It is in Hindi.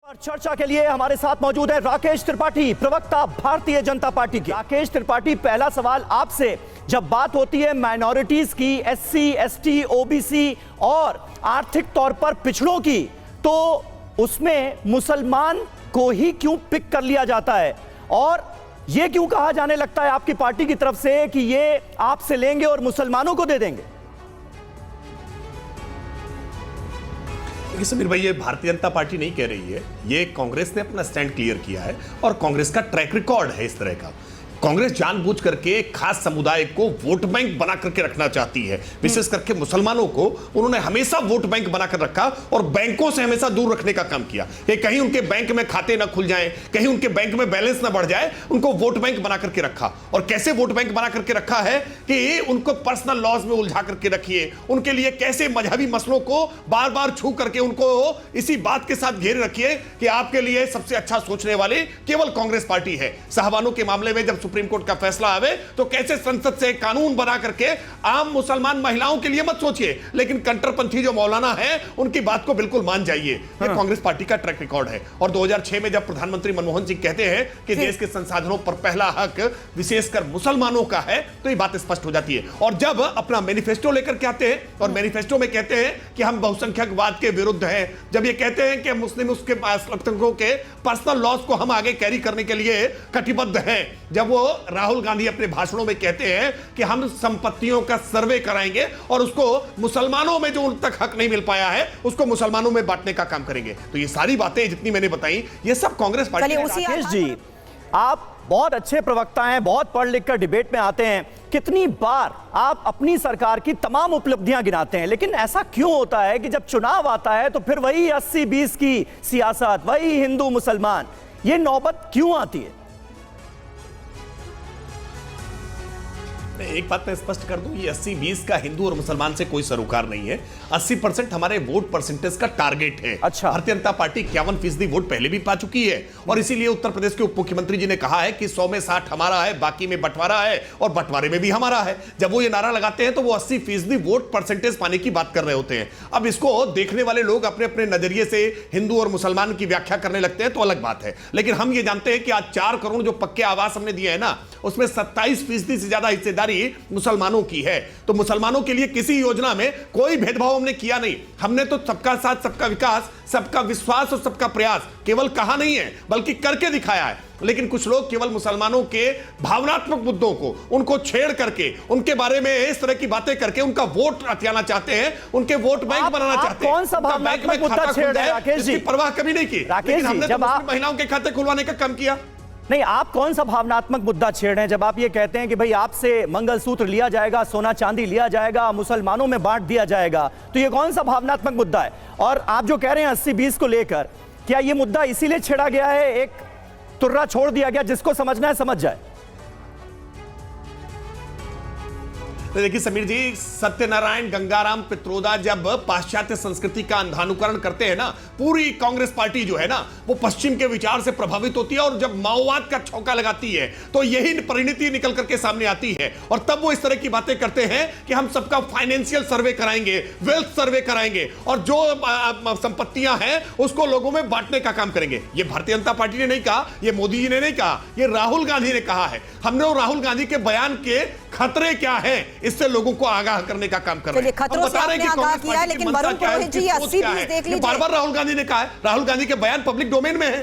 और चर्चा के लिए हमारे साथ मौजूद है राकेश त्रिपाठी, प्रवक्ता भारतीय जनता पार्टी के। राकेश त्रिपाठी, पहला सवाल आपसे, जब बात होती है माइनॉरिटीज की, एससी, एसटी, ओबीसी और आर्थिक तौर पर पिछड़ों की, तो उसमें मुसलमान को ही क्यों पिक कर लिया जाता है और यह क्यों कहा जाने लगता है आपकी पार्टी की तरफ से कि ये आपसे लेंगे और मुसलमानों को दे देंगे? समीर भाई, ये भारतीय जनता पार्टी नहीं कह रही है, ये कांग्रेस ने अपना स्टैंड क्लियर किया है और कांग्रेस का ट्रैक रिकॉर्ड है इस तरह का। कांग्रेस जानबूझ करके एक खास समुदाय को वोट बैंक बना करके रखना चाहती है, विशेष करके मुसलमानों को उन्होंने हमेशा वोट बैंक बनाकर रखा और बैंकों से हमेशा दूर रखने का काम किया कि कहीं उनके बैंक में खाते ना खुल जाएं, कहीं उनके बैंक में बैलेंस ना बढ़ जाए, उनको वोट बैंक बना करके रखा। और कैसे वोट बैंक बना करके रखा है कि उनको पर्सनल लॉज में उलझा करके रखिए, उनके लिए कैसे मजहबी मसलों को बार बार छू करके उनको इसी बात के साथ घेरे रखिए कि आपके लिए सबसे अच्छा सोचने वाले केवल कांग्रेस पार्टी है। साहबानों के मामले में जब सुप्रीम कोर्ट का फैसला आवे तो कैसे संसद से कानून बना करके आम मुसलमान महिलाओं के लिए मत सोचिए, लेकिन कट्टरपंथी जो मौलाना है उनकी बात को बिल्कुल मान जाइए। यह कांग्रेस पार्टी का ट्रैक रिकॉर्ड है। और 2006 में जब प्रधानमंत्री मनमोहन सिंह कहते हैं कि देश के संसाधनों पर पहला हक विशेषकर मुसलमानों का है, तो ये बात स्पष्ट हो जाती है। और जब अपना मैनिफेस्टो लेकर के आते हैं और मैनिफेस्टो में कहते हैं कि हम बहुसंख्यकवाद के विरुद्ध हैं, जब ये कहते हैं कि मुस्लिम उसके के पर्सनल लॉस को हम आगे कैरी करने के लिए कटिबद्ध हैं, जब वो राहुल गांधी अपने भाषणों में कहते हैं कि हम संपत्तियों का सर्वे कराएंगे और उसको मुसलमानों में जो उन तक हक नहीं मिल पाया है उसको मुसलमानों में बांटने का काम करेंगे, तो ये सारी बातें जितनी मैंने बताई ये सब कांग्रेस पार्टी। राकेश जी, आप बहुत अच्छे प्रवक्ता हैं, बहुत पढ़ लिख कर डिबेट में आते हैं, कितनी बार आप अपनी सरकार की तमाम उपलब्धियां गिनाते हैं, लेकिन ऐसा क्यों होता है कि जब चुनाव आता है तो फिर वही 80-20 की सियासत, वही हिंदू मुसलमान, ये नौबत क्यों आती है? एक बात मैं स्पष्ट कर दूं, ये 80-20 का हिंदू और मुसलमान से कोई सरोकार नहीं है। 80% हमारे वोट परसेंटेज का टारगेट है। अच्छा। भारतीय जनता पार्टी 51% वोट पहले भी पा चुकी है और इसीलिए उत्तर प्रदेश के उप मुख्यमंत्री जी ने कहा है कि 100 में 60 हमारा है, बाकी में बंटवारा है और बंटवारे में भी हमारा है। जब वो ये नारा लगाते हैं तो वो 80% वोट परसेंटेज पाने की बात कर रहे होते हैं। अब इसको देखने वाले लोग अपने अपने नजरिए से हिंदू और मुसलमान की व्याख्या करने लगते हैं तो अलग बात है, लेकिन हम ये जानते हैं कि आज 4 करोड़ जो पक्के आवास हमने दिए हैं ना, उसमें 27% से ज्यादा हिस्सेदारी मुसलमानों की है। तो मुसलमानों के लिए किसी योजना में कोई भेदभाव हमने किया नहीं। हमने तो सबका साथ, सबका विकास, सबका विश्वास और सबका प्रयास केवल कहा नहीं है बल्कि करके दिखाया है। लेकिन कुछ लोग केवल मुसलमानों के भावनात्मक मुद्दों को उनको छेड़ करके, उनके बारे में इस तरह की बातें करके उनका वोट हथियाना चाहते हैं, उनके वोट बैंक बनाना चाहते हैं। कौन सा भावनात्मक मुद्दा छेड़ रहे हैं राकेश जी? परवाह कभी नहीं की, लेकिन हमने तो महिलाओं के खाते खुलवाने का काम किया। नहीं, आप कौन सा भावनात्मक मुद्दा छेड़ रहे हैं जब आप ये कहते हैं कि भाई आपसे मंगलसूत्र लिया जाएगा, सोना चांदी लिया जाएगा, मुसलमानों में बांट दिया जाएगा, तो ये कौन सा भावनात्मक मुद्दा है? और आप जो कह रहे हैं 80-20 को लेकर, क्या ये मुद्दा इसीलिए छेड़ा गया है, एक तुर्रा छोड़ दिया गया, जिसको समझना है समझ जाए? तो देखिए समीर जी, सत्यनारायण गंगाराम पित्रोदा जब पाश्चात्य संस्कृति का अंधानुकरण करते हैं ना, पूरी कांग्रेस पार्टी जो है ना वो पश्चिम के विचार से प्रभावित होती है और जब माओवाद का छौका लगाती है तो यही परिणति निकल करके सामने आती है। और तब वो इस तरह की बातें करते हैं कि हम सबका फाइनेंशियल सर्वे कराएंगे, वेल्थ सर्वे कराएंगे और जो संपत्तियां हैं उसको लोगों में बांटने का काम करेंगे। ये भारतीय जनता पार्टी ने नहीं कहा, ये मोदी जी ने नहीं कहा, ये राहुल गांधी ने कहा है। हमने राहुल गांधी के बयान के खतरे क्या है इससे लोगों को आगाह करने का काम कर रहे हैं। खतरों से आपने आगाह किया है, लेकिन वरुण पुरोहित जी 80-20 देख लीजिए। बार बार राहुल गांधी ने कहा है, राहुल गांधी के बयान पब्लिक डोमेन में है।